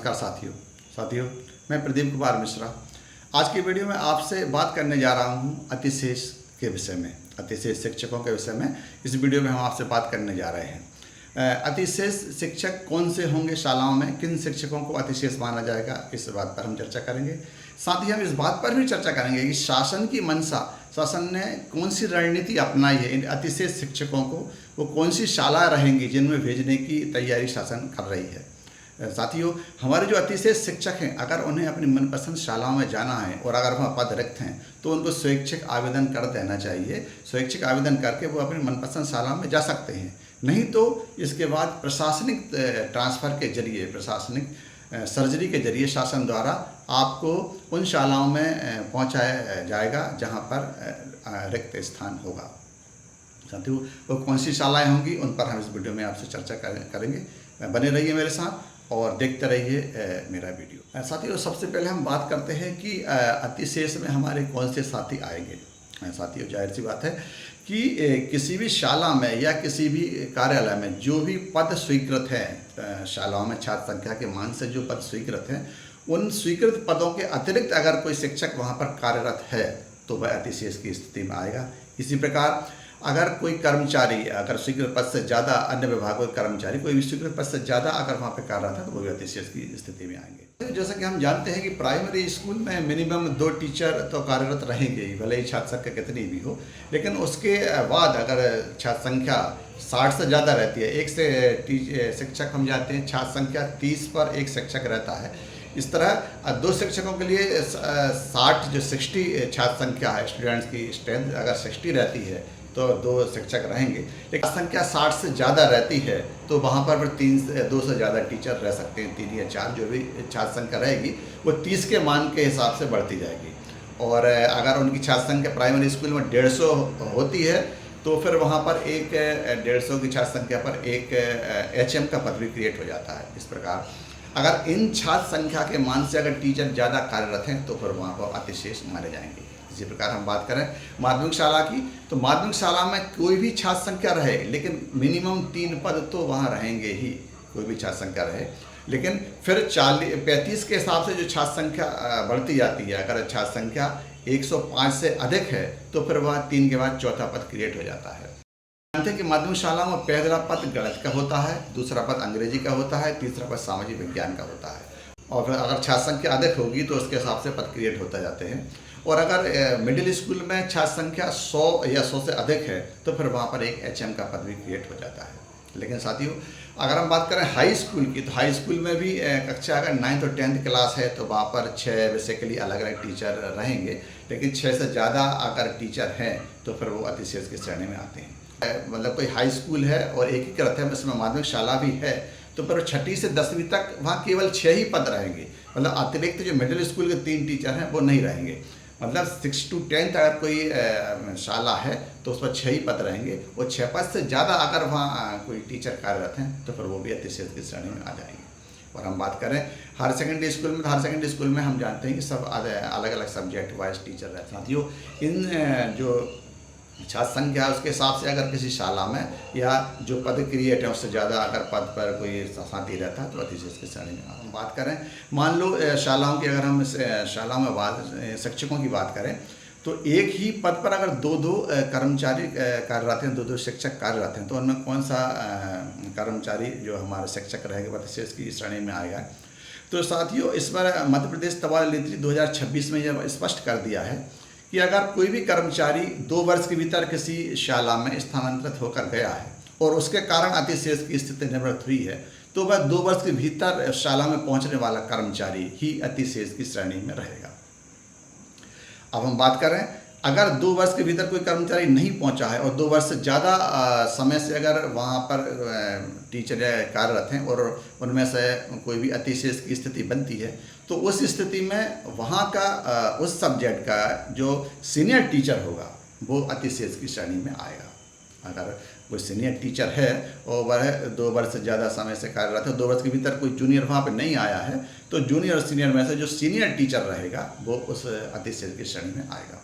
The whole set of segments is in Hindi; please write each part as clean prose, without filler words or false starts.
नमस्कार साथियों, मैं प्रदीप कुमार मिश्रा। आज की वीडियो में आपसे बात करने जा रहा हूं अतिशेष के विषय में, अतिशेष शिक्षकों के विषय में। इस वीडियो में हम आपसे बात करने जा रहे हैं। अतिशेष शिक्षक कौन से होंगे शालाओं में, किन शिक्षकों को अतिशेष माना जाएगा, इस बात पर हम चर्चा करेंगे। साथ ही हम इस बात पर भी चर्चा करेंगे कि शासन की मंशा, शासन ने कौन सी रणनीति अपनाई है इन अतिशेष शिक्षकों को, वो कौन सी शालाएँ रहेंगी जिनमें भेजने की तैयारी शासन कर रही है। साथियों, हमारे जो अतिशेष शिक्षक हैं, अगर उन्हें अपनी मनपसंद शालाओं में जाना है और अगर वहाँ पद रिक्त हैं तो उनको स्वैच्छिक आवेदन कर देना चाहिए। स्वैच्छिक आवेदन करके वो अपनी मनपसंद शालाओं में जा सकते हैं। नहीं तो इसके बाद प्रशासनिक ट्रांसफ़र के जरिए, प्रशासनिक सर्जरी के जरिए शासन द्वारा आपको उन शालाओं में पहुँचाया जाएगा जहाँ पर रिक्त स्थान होगा। साथियों, वो कौन सी शालाएँ होंगी उन पर हम इस वीडियो में आपसे चर्चा करेंगे। बने रहिए मेरे साथ और देखते रहिए मेरा वीडियो। साथियों, सबसे पहले हम बात करते हैं कि अतिशेष में हमारे कौन से साथी आएंगे। साथियों, जाहिर सी बात है कि किसी भी शाला में या किसी भी कार्यालय में जो भी पद स्वीकृत हैं, शालाओं में छात्र संख्या के मान से जो पद स्वीकृत हैं, उन स्वीकृत पदों के अतिरिक्त अगर कोई शिक्षक वहाँ पर कार्यरत है तो वह अतिशेष की स्थिति में आएगा। इसी प्रकार अगर कोई कर्मचारी, अगर स्वीकृत पद से ज़्यादा, अन्य विभागों के कर्मचारी कोई भी स्वीकृत पद से ज़्यादा अगर वहाँ पे कार्यरत है तो वो भी अतिशेष की स्थिति में आएंगे। जैसा कि हम जानते हैं कि प्राइमरी स्कूल में मिनिमम 2 टीचर तो कार्यरत रहेंगे ही, भले ही छात्र संख्या कितनी भी हो। लेकिन उसके बाद अगर छात्र संख्या 60 से ज़्यादा रहती है, एक से शिक्षक हम जानते हैं, छात्र संख्या 30 पर एक शिक्षक रहता है। इस तरह 2 शिक्षकों के लिए 60 छात्र संख्या है, स्टूडेंट्स की स्ट्रेंथ अगर 60 रहती है तो 2 शिक्षक रहेंगे। लेकिन संख्या 60 से ज़्यादा रहती है तो वहाँ पर 2 से ज़्यादा टीचर रह सकते हैं। 3 या 4 जो भी छात्र संख्या रहेगी वो 30 के मान के हिसाब से बढ़ती जाएगी। और अगर उनकी छात्र संख्या प्राइमरी स्कूल में 150 होती है तो फिर वहाँ पर एक 150 की छात्र संख्या पर एक HM का पद भी क्रिएट हो जाता है। इस प्रकार अगर इन छात्र संख्या के मान से अगर टीचर ज़्यादा कार्यरत हैं तो फिर वहाँ पर अतिशेष माने जाएंगे। इसी प्रकार हम बात करें माध्यमिक शाला की, तो माध्यमिक शाला में कोई भी छात्र संख्या रहे, लेकिन मिनिमम 3 पद तो वहाँ रहेंगे ही, कोई भी छात्र संख्या रहे। लेकिन फिर 35 के हिसाब से जो छात्र संख्या बढ़ती जाती है। अगर छात्र संख्या 105 से अधिक है तो फिर वह 3 के बाद चौथा पद क्रिएट हो जाता है। जानते हैं कि माध्यमिक शाला में पहला पद गणित का होता है, दूसरा पद अंग्रेजी का होता है, तीसरा पद सामाजिक विज्ञान का होता है। और फिर अगर छात्र संख्या अधिक होगी तो उसके हिसाब से पद क्रिएट होते जाते हैं। और अगर मिडिल स्कूल में छात्र संख्या 100 या 100 से अधिक है तो फिर वहाँ पर एक HM का पद भी क्रिएट हो जाता है। लेकिन साथियों, अगर हम बात करें हाई स्कूल की, तो हाई स्कूल में भी कक्षा अगर 9th और 10th क्लास है तो वहाँ पर 6 विषय के लिए अलग अलग टीचर रहेंगे। लेकिन 6 से ज़्यादा अगर टीचर हैं तो फिर वो अतिशेष की श्रेणी में आते हैं। मतलब कोई हाई स्कूल है और एकीकृत है, उसमें माध्यमिक शाला भी है, तो फिर 6ठी से 10वीं तक वहाँ केवल 6 ही पद रहेंगे। मतलब अतिरिक्त जो मिडिल स्कूल के 3 टीचर हैं वो नहीं रहेंगे। मतलब 6 to 10th अगर कोई शाला है तो उस पर 6 ही पद रहेंगे। और 6 पद से ज़्यादा अगर वहाँ कोई टीचर कार्यरत हैं तो फिर वो भी अतिशेष की श्रेणी में आ जाएंगे। और हम बात करें हायर सेकेंडरी स्कूल में, तो हायर सेकेंडरी स्कूल में हम जानते हैं कि सब अलग अलग सब्जेक्ट वाइज टीचर रहते हैं। साथियों, इन जो छात्र संख्या उसके हिसाब से अगर किसी शाला में या जो पद क्रिएट है उससे ज़्यादा अगर पद पर कोई साथी रहता है तो अतिशेष की श्रेणी में हम बात करें। मान लो शालाओं की, अगर हम शालाओं में शिक्षकों की बात करें तो एक ही पद पर अगर 2 कर्मचारी कार्यरत हैं, 2 शिक्षक कार्यरत हैं, तो उनमें कौन सा कर्मचारी जो हमारे शिक्षक रहेगा अतिशेष की श्रेणी में आएगा। तो साथियों, इस पर मध्य प्रदेश तबादला नीति 2026 में यह स्पष्ट कर दिया है कि अगर कोई भी कर्मचारी 2 वर्ष के भीतर किसी शाला में स्थानांतरित होकर गया है और उसके कारण अतिशेष की स्थिति निवृत्त हुई है तो वह 2 वर्ष के भीतर शाला में पहुंचने वाला कर्मचारी ही अतिशेष की श्रेणी में रहेगा। अब हम बात करें, अगर 2 वर्ष के भीतर कोई कर्मचारी नहीं पहुंचा है और 2 वर्ष से ज़्यादा समय से अगर वहाँ पर टीचर कार्यरत हैं और उनमें से कोई भी अतिशेष की स्थिति बनती है तो उस स्थिति में वहाँ का उस सब्जेक्ट का जो सीनियर टीचर होगा वो अतिशेष की श्रेणी में आएगा। अगर कोई सीनियर टीचर है और वह 2 वर्ष से ज़्यादा समय से कार्यरत है, 2 वर्ष के भीतर कोई जूनियर वहाँ पे नहीं आया है, तो जूनियर और सीनियर में से जो सीनियर टीचर रहेगा वो उस अतिशेष की श्रेणी में आएगा।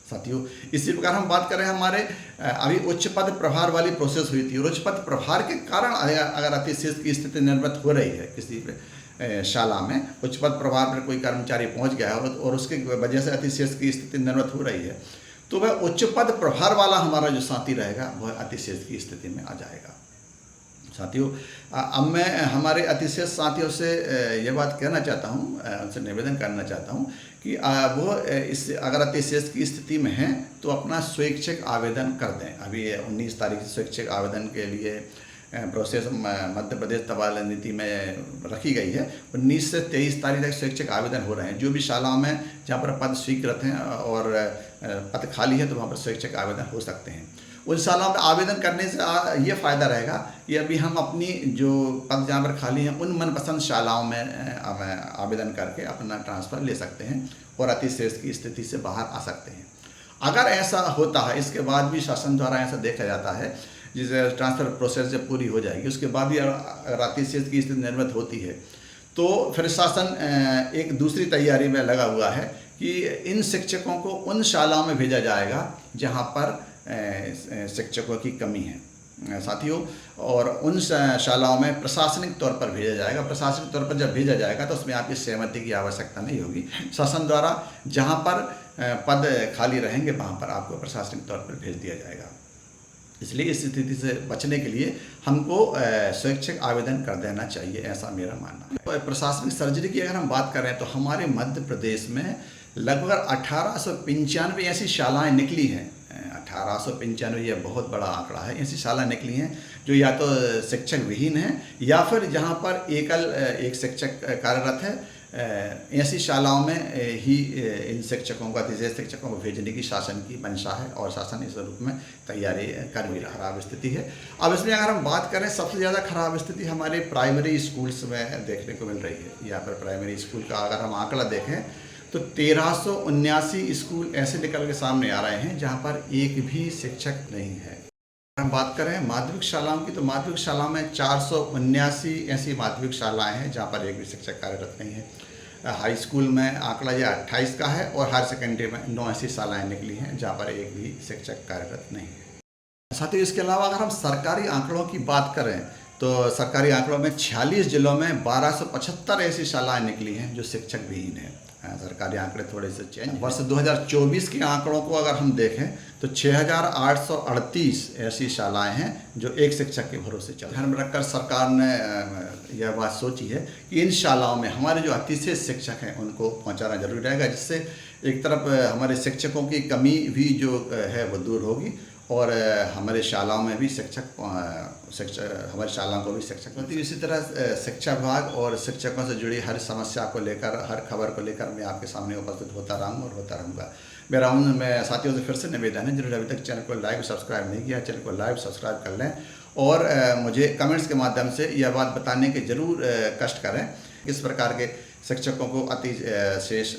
साथियों, इसी प्रकार हम बात करें हमारे अभी उच्च पद प्रभार वाली प्रोसेस हुई थी और उच्च पद प्रभार के कारण अगर अतिशेष की स्थिति निर्मित हो रही है किसी शाला में उच्च पद प्रभार पर कोई कर्मचारी पहुंच गया है और उसकी वजह से अतिशेष की स्थिति निर्मित हो रही है, तो वह उच्च पद प्रभार वाला हमारा जो साथी रहेगा वह अतिशेष की स्थिति में आ जाएगा। साथियों, अब मैं हमारे अतिशेष साथियों से ये बात कहना चाहता हूँ, उनसे निवेदन करना चाहता हूँ कि वो इस अगर अतिशेष की स्थिति में हैं तो अपना स्वैच्छिक आवेदन कर दें। अभी 19 तारीख से स्वैच्छिक आवेदन के लिए प्रोसेस मध्य प्रदेश तबादला नीति में रखी गई है। 19 से 23 तारीख तक स्वैच्छिक आवेदन हो रहे हैं। जो भी शालाओं में जहाँ पर पद स्वीकृत हैं और पद खाली है तो वहाँ पर स्वैच्छिक आवेदन हो सकते हैं। उन शालाओं में आवेदन करने से ये फ़ायदा रहेगा कि अभी हम अपनी जो पद जहाँ पर खाली हैं उन मनपसंद शालाओं में आवेदन करके अपना ट्रांसफ़र ले सकते हैं और अतिशेष की स्थिति से बाहर आ सकते हैं। अगर ऐसा होता है, इसके बाद भी शासन द्वारा ऐसा देखा जाता है, जिसे ट्रांसफ़र प्रोसेस जब पूरी हो जाएगी उसके बाद भी अगर अतिशेष की स्थिति निर्मित होती है तो फिर शासन एक दूसरी तैयारी में लगा हुआ है कि इन शिक्षकों को उन शालाओं में भेजा जाएगा जहाँ पर शिक्षकों की कमी है साथियों, और उन शालाओं में प्रशासनिक तौर पर भेजा जाएगा। प्रशासनिक तौर पर जब भेजा जाएगा तो उसमें आपकी सहमति की आवश्यकता नहीं होगी। शासन द्वारा जहाँ पर पद खाली रहेंगे वहाँ पर आपको प्रशासनिक तौर पर भेज दिया जाएगा। इसलिए इस स्थिति से बचने के लिए हमको स्वैच्छिक आवेदन कर देना चाहिए, ऐसा मेरा मानना है। प्रशासनिक सर्जरी की अगर हम बात करें तो हमारे मध्य प्रदेश में लगभग 1895 ऐसी शालाएँ निकली हैं। 1895 ये बहुत बड़ा आंकड़ा है। ऐसी शाला निकली हैं जो या तो शिक्षक विहीन हैं या फिर जहाँ पर एक शिक्षक कार्यरत है। ऐसी शालाओं में ही इन शिक्षकों को, अतिशेष शिक्षकों को भेजने की शासन की मंशा है और शासन इस रूप में तैयारी कर भी रहा। खराब स्थिति है। अब इसमें अगर हम बात करें, सबसे ज़्यादा खराब स्थिति हमारे प्राइमरी स्कूल्स में देखने को मिल रही है। यहाँ पर प्राइमरी स्कूल का अगर हम आंकड़ा देखें तो 1379 स्कूल ऐसे निकल के सामने आ रहे हैं जहाँ पर एक भी शिक्षक नहीं है। हम बात करें माध्यमिक शालाओं की तो माध्यमिक शालाओं में 479 ऐसी माध्यमिक शालाएं हैं जहाँ पर एक भी शिक्षक कार्यरत नहीं है। हाई स्कूल में आंकड़ा यह 28 का है और हायर सेकेंडरी में 9 ऐसी शालाएं निकली हैं जहाँ पर एक भी शिक्षक कार्यरत नहीं है। साथ ही इसके अलावा अगर हम सरकारी आंकड़ों की बात करें तो सरकारी आंकड़ों में 46 जिलों में 1275 ऐसी शालाएँ निकली हैं जो शिक्षक विहीन है। सरकारी आंकड़े थोड़े से चेंज। वर्ष 2024 के आंकड़ों को अगर हम देखें तो 6838 ऐसी शालाएं हैं जो एक शिक्षक के भरोसे चल। ध्यान में रखकर सरकार ने यह बात सोची है कि इन शालाओं में हमारे जो अतिशेष शिक्षक हैं उनको पहुंचाना जरूरी रहेगा, जिससे एक तरफ हमारे शिक्षकों की कमी भी जो है वो दूर होगी और हमारे शालाओं में भी हमारी शालाओं को भी शिक्षक होती है। इसी तरह शिक्षा विभाग और शिक्षकों से जुड़ी हर समस्या को लेकर, हर खबर को लेकर मैं आपके सामने उपस्थित होता रहूँगा और होता रहूँगा। मेरा मैं साथियों से फिर से निवेदन है, जिन्होंने अभी तक चैनल को लाइक सब्सक्राइब नहीं किया, चैनल को लाइक सब्सक्राइब कर लें और मुझे कमेंट्स के माध्यम से यह बात बताने के जरूर कष्ट करें किस प्रकार के शिक्षकों को अतिशेष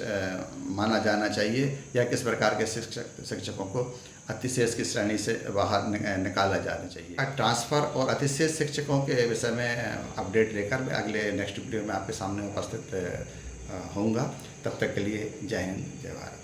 माना जाना चाहिए या किस प्रकार के शिक्षकों को अतिशेष की श्रेणी से बाहर निकाला जाना चाहिए। ट्रांसफ़र और अतिशेष शिक्षकों के विषय में अपडेट लेकर मैं अगले नेक्स्ट वीडियो में आपके सामने उपस्थित होऊंगा। तब तक के लिए जय हिंद, जय भारत।